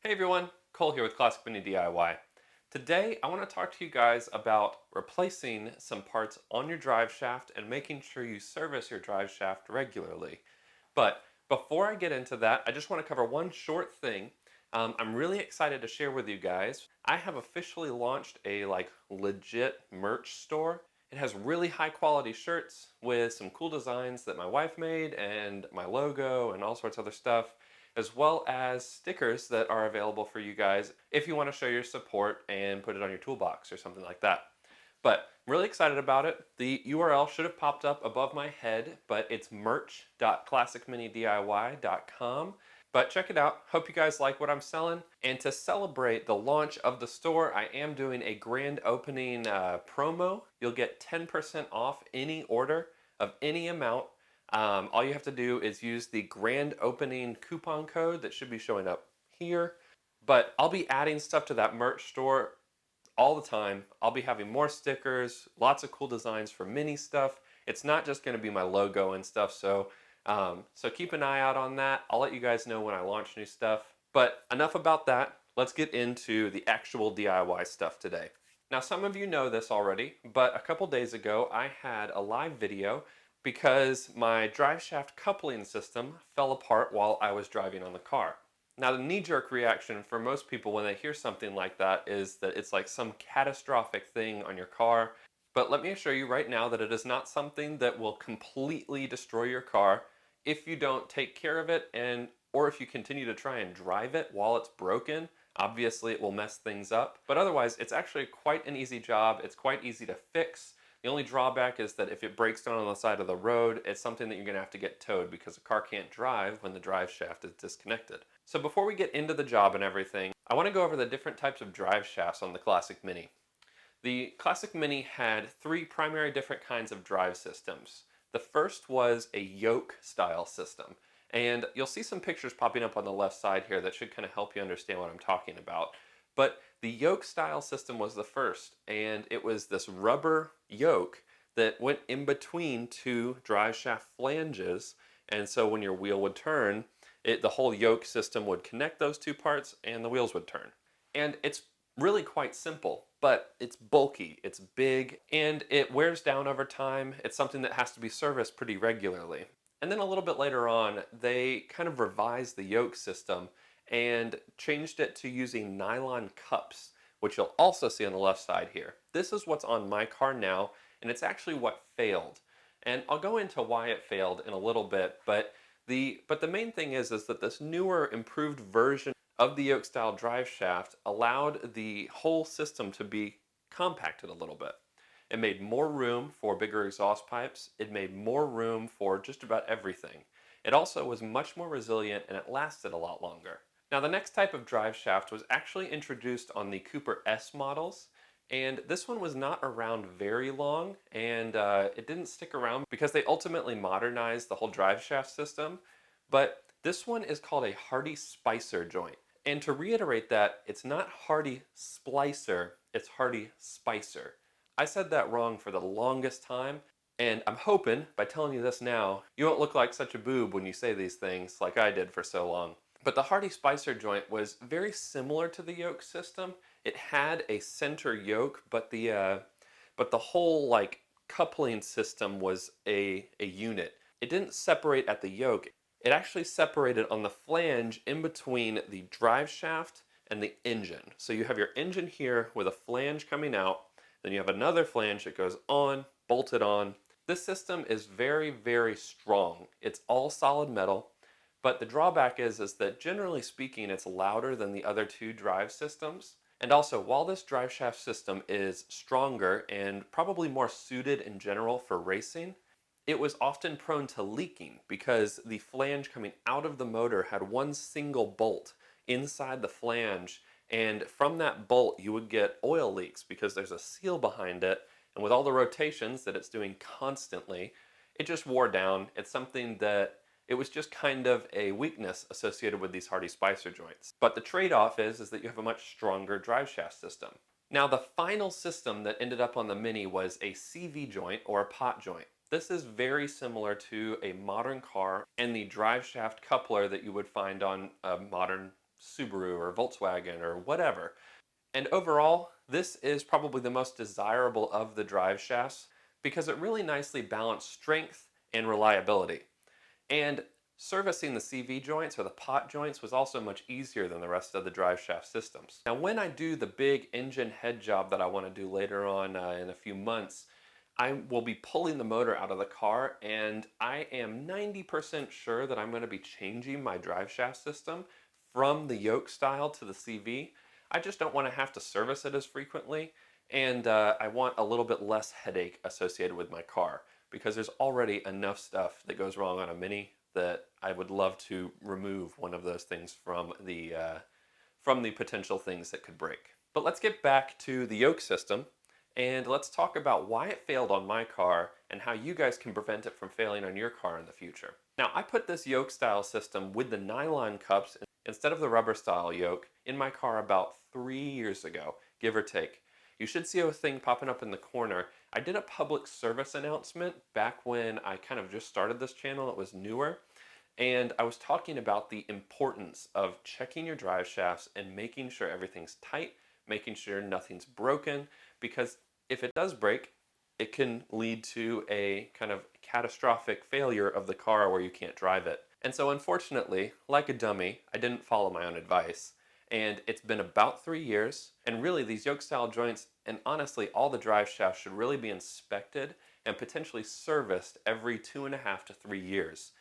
Hey everyone, Cole here with Classic Mini DIY. Today I want to talk to you guys about replacing some parts on your drive shaft and making sure you service your drive shaft regularly. But before I get into that, I just want to cover one short thing. I'm really excited to share with you guys. I have officially launched a legit merch store. It has really high quality shirts with some cool designs that my wife made and my logo and all sorts of other stuff, as well as stickers that are available for you guys if you want to show your support and put it on your toolbox or something like that. But I'm really excited about it. The URL should have popped up above my head, but it's merch.classicminidiy.com. But check it out. Hope you guys like what I'm selling. And to celebrate the launch of the store, I am doing a grand opening promo. You'll get 10% off any order of any amount. All you have to do is use the grand opening coupon code that should be showing up here. But I'll be adding stuff to that merch store all the time. I'll be having more stickers, lots of cool designs for mini stuff. It's not just going to be my logo and stuff, so keep an eye out on that. I'll let you guys know when I launch new stuff. But enough about that. Let's get into the actual DIY stuff today. Now, some of you know this already, but a couple days ago I had a live video because my drive shaft coupling system fell apart while I was driving on the car. Now, the knee-jerk reaction for most people when they hear something like that is that it's like some catastrophic thing on your car. But let me assure you right now that it is not something that will completely destroy your car if you don't take care of it or if you continue to try and drive it while it's broken. Obviously, it will mess things up. But otherwise, it's actually quite an easy job. It's quite easy to fix. The only drawback is that if it breaks down on the side of the road, it's something that you're going to have to get towed because the car can't drive when the drive shaft is disconnected. So before we get into the job and everything, I want to go over the different types of drive shafts on the Classic Mini. The Classic Mini had three primary different kinds of drive systems. The first was a Yoke style system. And you'll see some pictures popping up on the left side here that should kind of help you understand what I'm talking about. But the yoke style system was the first, and it was this rubber yoke that went in between two drive shaft flanges. And so when your wheel would turn, the whole yoke system would connect those two parts and the wheels would turn. And it's really quite simple, but it's bulky, it's big, and it wears down over time. It's something that has to be serviced pretty regularly. And then a little bit later on, they kind of revised the yoke system and changed it to using nylon cups, which you'll also see on the left side here. This is what's on my car now, and it's actually what failed. And I'll go into why it failed in a little bit, but the main thing is that this newer, improved version of the yoke style drive shaft allowed the whole system to be compacted a little bit. It made more room for bigger exhaust pipes. It made more room for just about everything. It also was much more resilient and it lasted a lot longer. Now, the next type of drive shaft was actually introduced on the Cooper S models, and this one was not around very long, and it didn't stick around because they ultimately modernized the whole drive shaft system. But this one is called a Hardy Spicer joint. And to reiterate that, it's not Hardy Splicer, it's Hardy Spicer. I said that wrong for the longest time, and I'm hoping by telling you this now, you won't look like such a boob when you say these things like I did for so long. But the Hardy Spicer joint was very similar to the yoke system. It had a center yoke, but the whole coupling system was a unit. It didn't separate at the yoke. It actually separated on the flange in between the drive shaft and the engine. So you have your engine here with a flange coming out, then you have another flange that goes on, bolted on. This system is very, very strong. It's all solid metal. But the drawback is that generally speaking, it's louder than the other two drive systems. And also, while this drive shaft system is stronger and probably more suited in general for racing, it was often prone to leaking because the flange coming out of the motor had one single bolt inside the flange. And from that bolt, you would get oil leaks because there's a seal behind it. And with all the rotations that it's doing constantly, it just wore down. It's something that it was just kind of a weakness associated with these Hardy Spicer joints. But the trade-off is that you have a much stronger drive shaft system. Now, the final system that ended up on the Mini was a CV joint or a pot joint. This is very similar to a modern car and the drive shaft coupler that you would find on a modern Subaru or Volkswagen or whatever. And overall, this is probably the most desirable of the drive shafts because it really nicely balanced strength and reliability. And servicing the CV joints or the pot joints was also much easier than the rest of the drive shaft systems. Now, when I do the big engine head job that I want to do later on in a few months, I will be pulling the motor out of the car, and I am 90% sure that I'm going to be changing my drive shaft system from the Yoke style to the CV. I just don't want to have to service it as frequently, and I want a little bit less headache associated with my car because there's already enough stuff that goes wrong on a Mini that I would love to remove one of those things from the potential things that could break. But let's get back to the Yoke system and let's talk about why it failed on my car and how you guys can prevent it from failing on your car in the future. Now, I put this Yoke style system with the nylon cups instead of the rubber style Yoke in my car about 3 years ago, give or take. You should see a thing popping up in the corner. I did a public service announcement back when I kind of just started this channel. It was newer. And I was talking about the importance of checking your drive shafts and making sure everything's tight, making sure nothing's broken, because if it does break, it can lead to a kind of catastrophic failure of the car where you can't drive it. And so unfortunately, like a dummy, I didn't follow my own advice. And it's been about 3 years, and really these yoke style joints, and honestly all the drive shafts should really be inspected and potentially serviced every 2.5 to 3 years.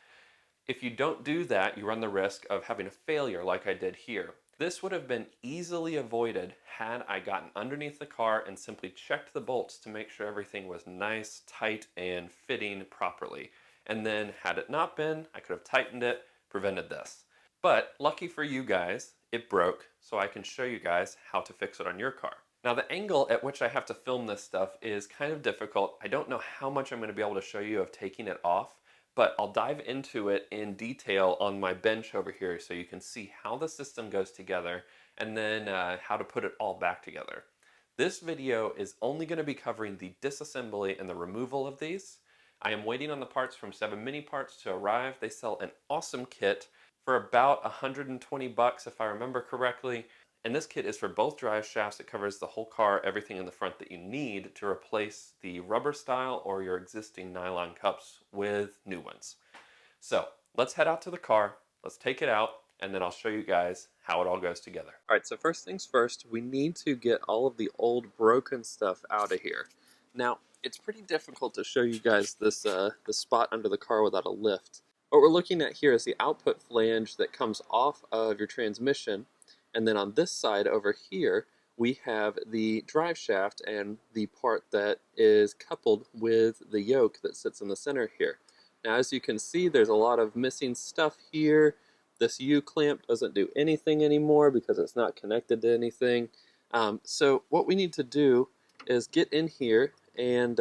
If you don't do that, you run the risk of having a failure like I did here. This would have been easily avoided had I gotten underneath the car and simply checked the bolts to make sure everything was nice, tight, and fitting properly. And then had it not been, I could have tightened it, prevented this. But lucky for you guys, it broke, so I can show you guys how to fix it on your car. Now the angle at which I have to film this stuff is kind of difficult. I don't know how much I'm going to be able to show you of taking it off, but I'll dive into it in detail on my bench over here so you can see how the system goes together and then how to put it all back together. This video is only going to be covering the disassembly and the removal of these. I am waiting on the parts from 7 Mini Parts to arrive. They sell an awesome kit for about 120 bucks if I remember correctly. And this kit is for both drive shafts. It covers the whole car, everything in the front that you need to replace the rubber style or your existing nylon cups with new ones. So let's head out to the car, let's take it out, and then I'll show you guys how it all goes together. All right, so first things first, we need to get all of the old broken stuff out of here. Now, it's pretty difficult to show you guys this the spot under the car without a lift. What we're looking at here is the output flange that comes off of your transmission. And then on this side over here, we have the drive shaft and the part that is coupled with the yoke that sits in the center here. Now, as you can see, there's a lot of missing stuff here. This U-clamp doesn't do anything anymore because it's not connected to anything. So what we need to do is get in here and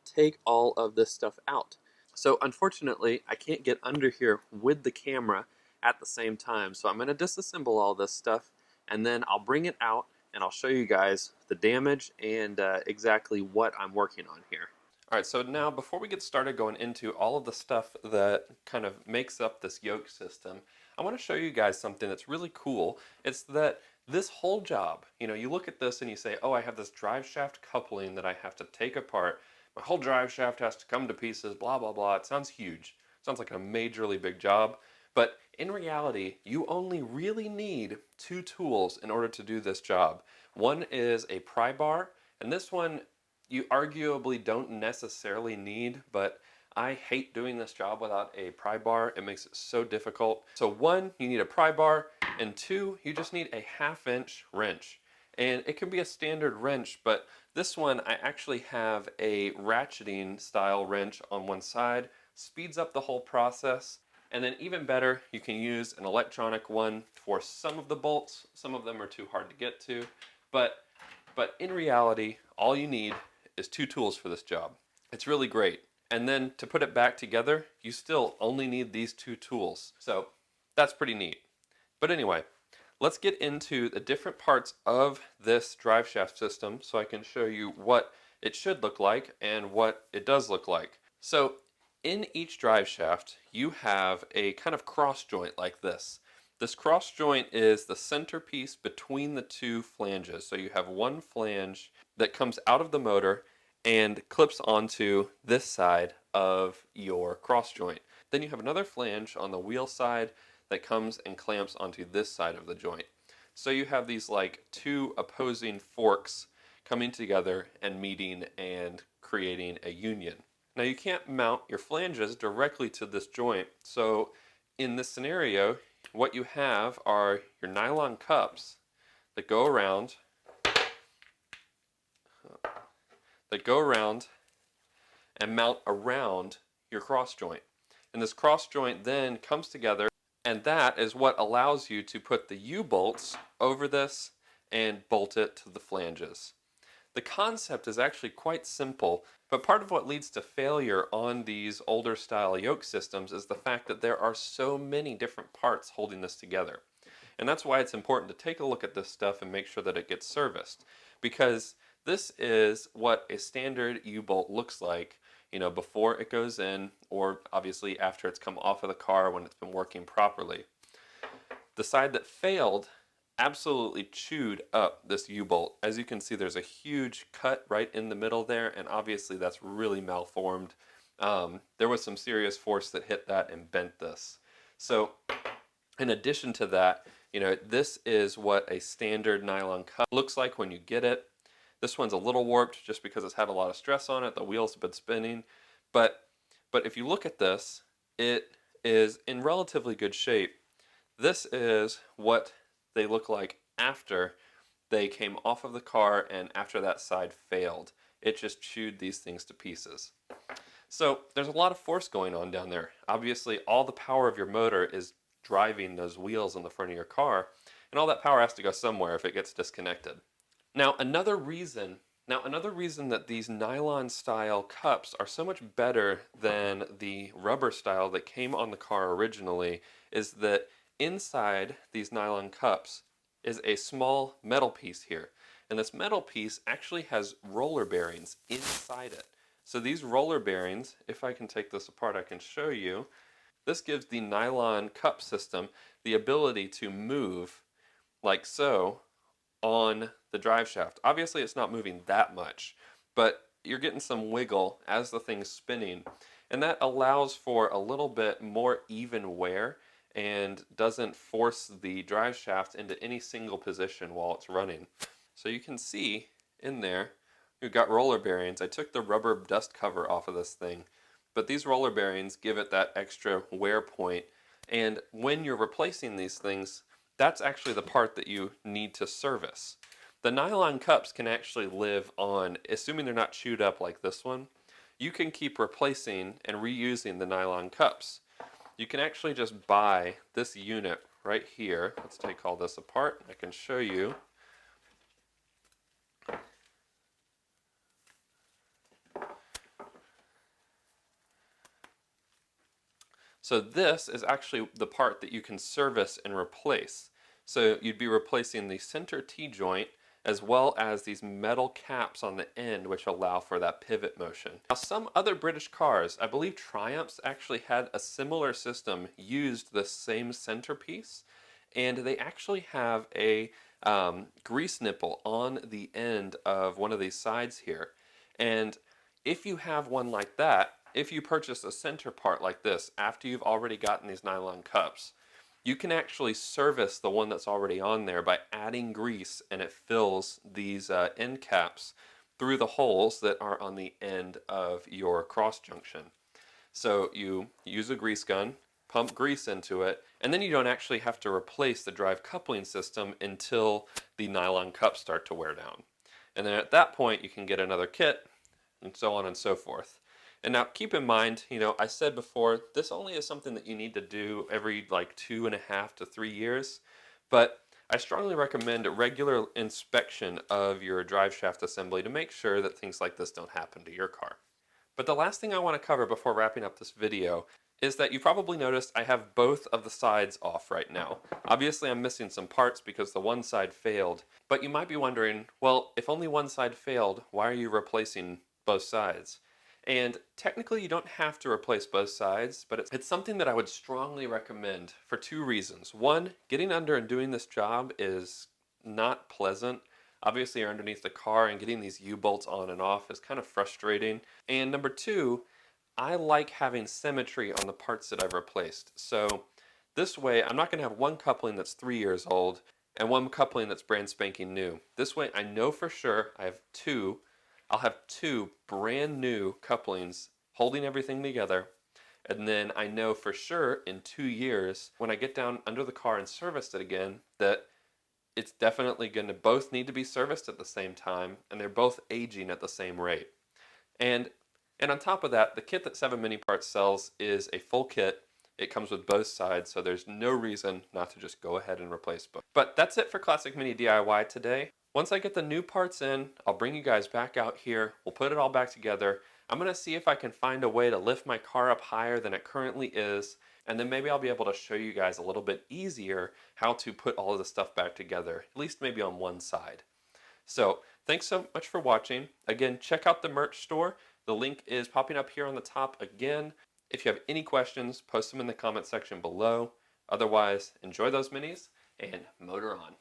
take all of this stuff out. So unfortunately, I can't get under here with the camera at the same time. So I'm going to disassemble all this stuff and then I'll bring it out and I'll show you guys the damage and exactly what I'm working on here. Alright, so now before we get started going into all of the stuff that kind of makes up this yoke system, I want to show you guys something that's really cool. It's that this whole job, you look at this and you say, oh, I have this drive shaft coupling that I have to take apart. My whole drive shaft has to come to pieces, blah, blah, blah. It sounds huge. It sounds like a majorly big job. But in reality, you only really need 2 tools in order to do this job. One is a pry bar, and this one you arguably don't necessarily need, but I hate doing this job without a pry bar. It makes it so difficult. So 1, you need a pry bar, and 2, you just need a 1/2-inch wrench. And it can be a standard wrench, but this one I actually have a ratcheting style wrench on one side, speeds up the whole process. And then even better, you can use an electronic one for some of the bolts. Some of them are too hard to get to, but in reality, all you need is 2 tools for this job. It's really great. And then to put it back together, you still only need these 2 tools. So that's pretty neat. But anyway, let's get into the different parts of this drive shaft system so I can show you what it should look like and what it does look like. So in each drive shaft, you have a kind of cross joint like this. This cross joint is the centerpiece between the two flanges. So you have one flange that comes out of the motor and clips onto this side of your cross joint. Then you have another flange on the wheel side that comes and clamps onto this side of the joint. So you have these like two opposing forks coming together and meeting and creating a union. Now you can't mount your flanges directly to this joint, so in this scenario, what you have are your nylon cups that go around and mount around your cross joint. And this cross joint then comes together, and that is what allows you to put the U-bolts over this and bolt it to the flanges. The concept is actually quite simple, but part of what leads to failure on these older style yoke systems is the fact that there are so many different parts holding this together. And that's why it's important to take a look at this stuff and make sure that it gets serviced, because this is what a standard U-bolt looks like, before it goes in, or obviously after it's come off of the car when it's been working properly. The side that failed absolutely chewed up this U-bolt. As you can see, there's a huge cut right in the middle there, and obviously that's really malformed. There was some serious force that hit that and bent this. So in addition to that, this is what a standard nylon cup looks like when you get it. This one's a little warped just because it's had a lot of stress on it. The wheels have been spinning. But if you look at this, it is in relatively good shape. This is what they look like after they came off of the car and after that side failed. It just chewed these things to pieces. So there's a lot of force going on down there. Obviously, all the power of your motor is driving those wheels in the front of your car, and all that power has to go somewhere if it gets disconnected. Now another reason that these nylon style cups are so much better than the rubber style that came on the car originally is that inside these nylon cups is a small metal piece here. And this metal piece actually has roller bearings inside it. So these roller bearings, if I can take this apart, I can show you. This gives the nylon cup system the ability to move like so on the drive shaft. Obviously it's not moving that much, but you're getting some wiggle as the thing's spinning, and that allows for a little bit more even wear and doesn't force the drive shaft into any single position while it's running. So you can see in there we've got roller bearings. I took the rubber dust cover off of this thing, but these roller bearings give it that extra wear point, and when you're replacing these things, that's actually the part that you need to service. The nylon cups can actually live on, assuming they're not chewed up like this one, you can keep replacing and reusing the nylon cups. You can actually just buy this unit right here. Let's take all this apart. I can show you. So this is actually the part that you can service and replace. So you'd be replacing the center T-joint as well as these metal caps on the end which allow for that pivot motion. Now some other British cars, I believe Triumphs actually had a similar system, used the same centerpiece, and they actually have a grease nipple on the end of one of these sides here. And if you have one like that, if you purchase a center part like this after you've already gotten these nylon cups, you can actually service the one that's already on there by adding grease, and it fills these end caps through the holes that are on the end of your cross junction. So you use a grease gun, pump grease into it, and then you don't actually have to replace the drive coupling system until the nylon cups start to wear down. And then at that point you can get another kit, and so on and so forth. And now keep in mind, I said before, this only is something that you need to do every like 2.5 to 3 years, but I strongly recommend a regular inspection of your drive shaft assembly to make sure that things like this don't happen to your car. But the last thing I want to cover before wrapping up this video is that you probably noticed I have both of the sides off right now. Obviously I'm missing some parts because the one side failed, but you might be wondering, well, if only one side failed, why are you replacing both sides? And technically, you don't have to replace both sides, but it's something that I would strongly recommend for two reasons. One, getting under and doing this job is not pleasant. Obviously, you're underneath the car, and getting these U-bolts on and off is kind of frustrating. And number two, I like having symmetry on the parts that I've replaced. So this way, I'm not going to have one coupling that's 3 years old and one coupling that's brand spanking new. This way, I know for sure I have two. I'll have two brand new couplings holding everything together. And then I know for sure in 2 years, when I get down under the car and service it again, that it's definitely going to both need to be serviced at the same time, and they're both aging at the same rate. And and on top of that, the kit that 7 Mini Parts sells is a full kit. It comes with both sides, so there's no reason not to just go ahead and replace both. But that's it for Classic Mini DIY today. Once I get the new parts in, I'll bring you guys back out here. We'll put it all back together. I'm going to see if I can find a way to lift my car up higher than it currently is, and then maybe I'll be able to show you guys a little bit easier how to put all of the stuff back together, at least maybe on one side. So thanks so much for watching. Again, check out the merch store. The link is popping up here on the top again. If you have any questions, post them in the comment section below. Otherwise, enjoy those minis and motor on.